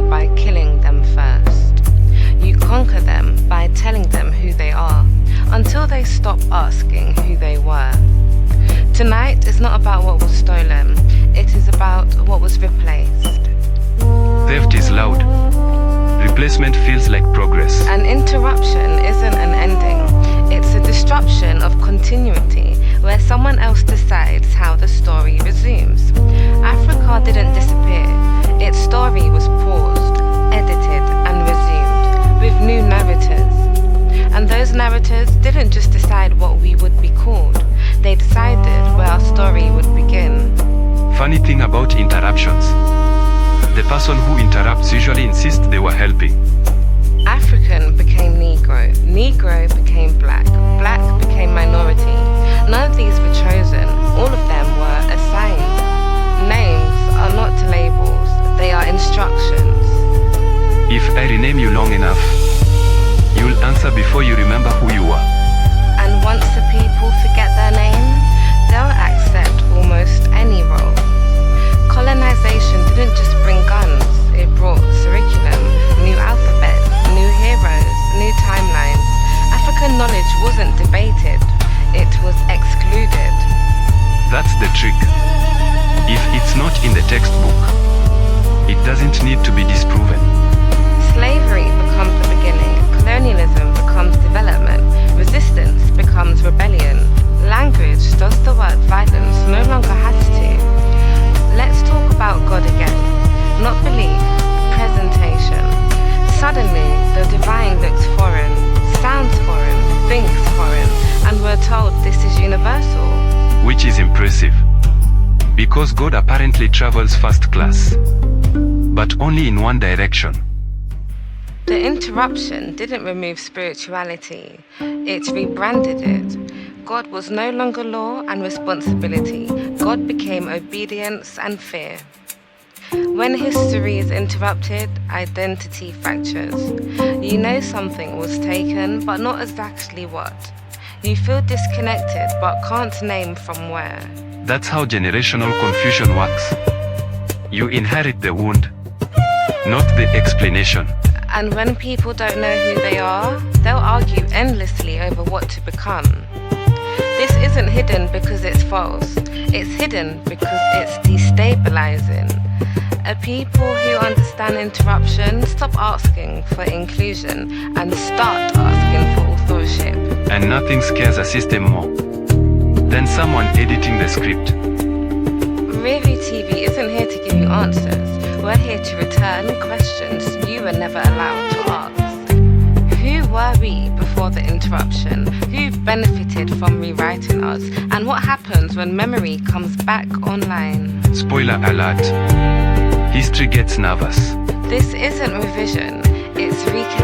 by killing them first. You conquer them by telling them who they are, until they stop asking who they were. Tonight is not about what was stolen, it is about what was replaced. Theft is loud. Replacement feels like progress. An interruption isn't an ending, it's a disruption of continuity, where someone else decides how the story resumes. Africa didn't disappear, its story was paused, edited and resumed, with new narrators. And those narrators didn't just decide what we would be called, they decided where our story would begin. Funny thing about interruptions. The person who interrupts usually insists they were helping. African became Negro, Negro became Black, Black became minority. None of these were chosen, all of them were assigned. Names are not labels, they are instructions. If I rename you long enough, you'll answer before you remember who you were. And once the people forget their name, they'll accept almost any role. Colonization didn't just bring guns, it brought curriculum, new alphabets, new heroes, new timelines. African knowledge wasn't debated, it was excluded. That's the trick. If it's not in the textbook, it doesn't need to be disproven. Slavery becomes the beginning, colonialism becomes development, resistance becomes rebellion. Language does the word violence no longer has to. Let's talk about God again. Not belief, presentation. Suddenly, the divine looks foreign, sounds foreign, thinks foreign, and we're told this is universal. Which is impressive. Because God apparently travels first class. But only in one direction. The interruption didn't remove spirituality, it rebranded it. God was no longer law and responsibility. God became obedience and fear. When history is interrupted, identity fractures. You know something was taken, but not exactly what. You feel disconnected, but can't name from where. That's how generational confusion works. You inherit the wound, not the explanation. And when people don't know who they are, they'll argue endlessly over what to become. This isn't hidden because it's false. It's hidden because it's destabilizing. A people who understand interruption stop asking for inclusion and start asking for authorship. And nothing scares a system more than someone editing the script. RearView TV isn't here to give you answers. We're here to return questions you were never allowed to ask. Who were we before the interruption? Who benefited from rewriting us? And what happens when memory comes back online? Spoiler alert. History gets nervous. This isn't revision, it's recalibration.